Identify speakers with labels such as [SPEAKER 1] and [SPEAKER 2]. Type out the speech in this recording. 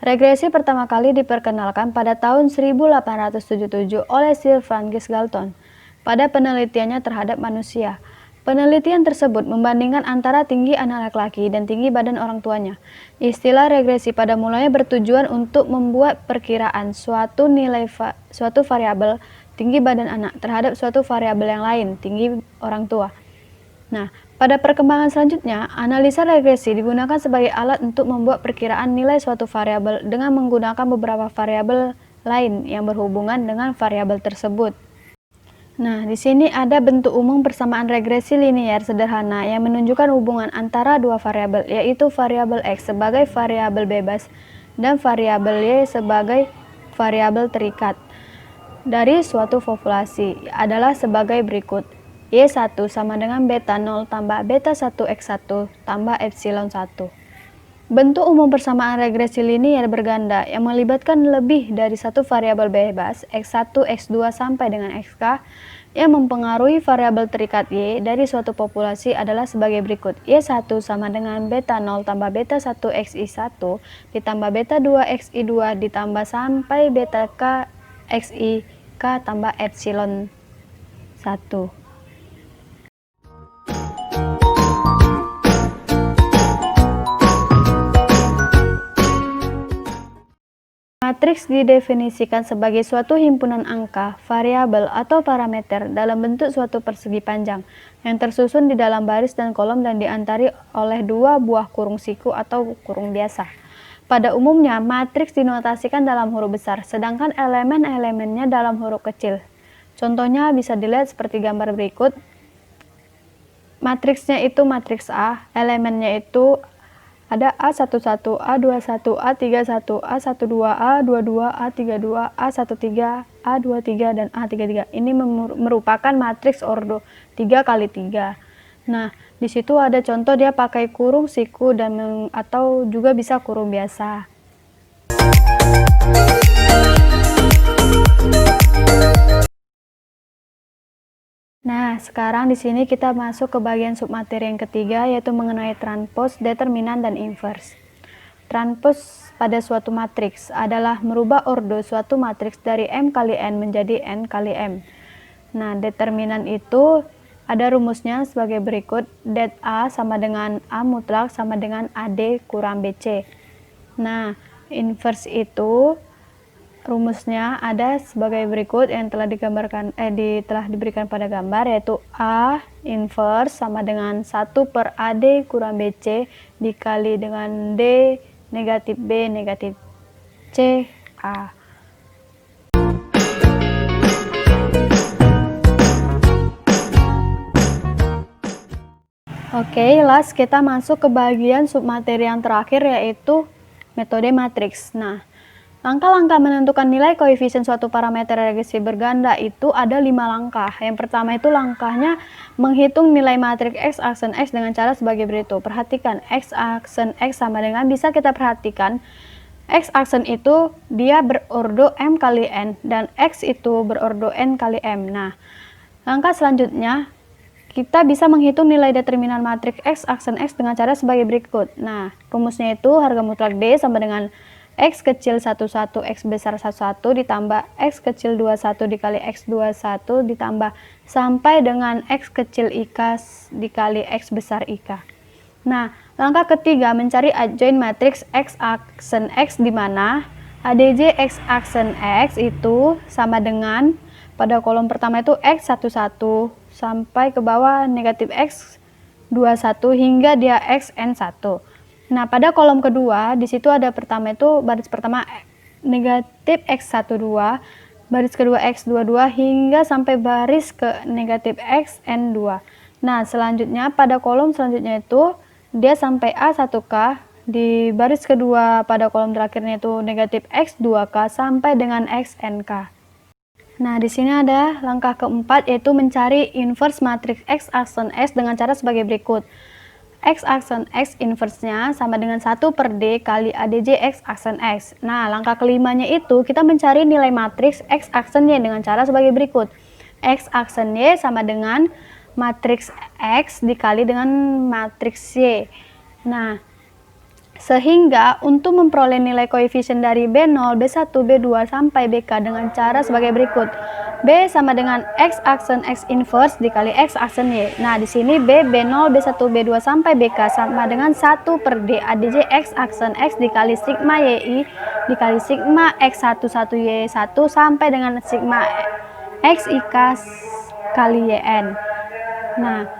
[SPEAKER 1] Regresi pertama kali diperkenalkan pada tahun 1877 oleh Sir Francis Galton pada penelitiannya terhadap manusia. Penelitian tersebut membandingkan antara tinggi anak laki-laki dan tinggi badan orang tuanya. Istilah regresi pada mulanya bertujuan untuk membuat perkiraan suatu variabel tinggi badan anak terhadap suatu variabel yang lain, tinggi orang tua. Nah, pada perkembangan selanjutnya, analisa regresi digunakan sebagai alat untuk membuat perkiraan nilai suatu variabel dengan menggunakan beberapa variabel lain yang berhubungan dengan variabel tersebut. Nah, di sini ada bentuk umum persamaan regresi linier sederhana yang menunjukkan hubungan antara dua variabel, yaitu variabel X sebagai variabel bebas dan variabel Y sebagai variabel terikat dari suatu populasi adalah sebagai berikut. Y1 sama dengan beta 0 tambah beta 1 X1 tambah epsilon 1. Bentuk umum persamaan regresi linier berganda yang melibatkan lebih dari satu variabel bebas X1, X2 sampai dengan Xk yang mempengaruhi variabel terikat Y dari suatu populasi adalah sebagai berikut. Y1 sama dengan beta 0 tambah beta 1 Xi1 ditambah beta 2 Xi2 ditambah sampai beta K Xik tambah epsilon 1. Matriks didefinisikan sebagai suatu himpunan angka, variabel, atau parameter dalam bentuk suatu persegi panjang yang tersusun di dalam baris dan kolom dan diantari oleh dua buah kurung siku atau kurung biasa. Pada umumnya, matriks dinotasikan dalam huruf besar, sedangkan elemen-elemennya dalam huruf kecil. Contohnya bisa dilihat seperti gambar berikut. Matriksnya itu matriks A, elemennya itu ada A11, A21, A31, A12, A22, A32, A13, A23, dan A33. Ini merupakan matriks ordo 3 kali 3. Nah, di situ ada contoh dia pakai kurung siku dan atau juga bisa kurung biasa. Nah, sekarang di sini kita masuk ke bagian submateri yang ketiga, yaitu mengenai transpose, determinan, dan inverse. Transpose pada suatu matriks adalah merubah ordo suatu matriks dari M kali N menjadi N kali M. Nah, determinan itu ada rumusnya sebagai berikut. Det A sama dengan A mutlak sama dengan AD kurang BC. Nah, inverse itu rumusnya ada sebagai berikut yang telah diberikan pada gambar, yaitu A inverse sama dengan 1 per AD kurang BC dikali dengan D negatif B negatif C A. Oke, last kita masuk ke bagian submateri yang terakhir, yaitu metode matriks. Nah, langkah-langkah menentukan nilai koefisien suatu parameter regresi berganda itu ada 5 langkah. Yang pertama itu langkahnya menghitung nilai matriks X aksen X dengan cara sebagai berikut. Perhatikan, X aksen X sama dengan, bisa kita perhatikan, X aksen itu dia berordo M kali N dan X itu berordo N kali M. Nah, langkah selanjutnya kita bisa menghitung nilai determinan matriks X aksen X dengan cara sebagai berikut. Nah, rumusnya itu harga mutlak D sama dengan X kecil 11 X besar 11 ditambah X kecil 21 dikali X 21 ditambah sampai dengan X kecil IK dikali X besar IK. Nah, langkah ketiga mencari adjoint matriks X aksen X di mana ADJ X aksen X itu sama dengan pada kolom pertama itu X11 sampai ke bawah negatif X21 hingga dia XN1. Nah, pada kolom kedua, di situ ada pertama itu baris pertama negatif X12, baris kedua X22 hingga sampai baris ke negatif XN2. Nah, selanjutnya pada kolom selanjutnya itu dia sampai A1K, di baris kedua pada kolom terakhirnya itu negatif X2K sampai dengan XNK. Nah, di sini ada langkah keempat, yaitu mencari inverse matriks X aksen X dengan cara sebagai berikut. X aksen X inverse-nya sama dengan 1 per D kali ADJ X aksen X. Nah, langkah kelimanya itu kita mencari nilai matriks X aksen Y dengan cara sebagai berikut. X aksen Y sama dengan matriks X dikali dengan matriks Y. Nah, Sehingga untuk memperoleh nilai koefisien dari B0, B1, B2 sampai BK dengan cara sebagai berikut. B sama dengan X aksen X inverse dikali X aksen Y. Nah, di sini B, B0, B1, B2 sampai BK sama dengan 1 per D ADJ X aksen X dikali sigma YI dikali sigma X11 Y1 sampai dengan sigma XIK kali YN. Nah,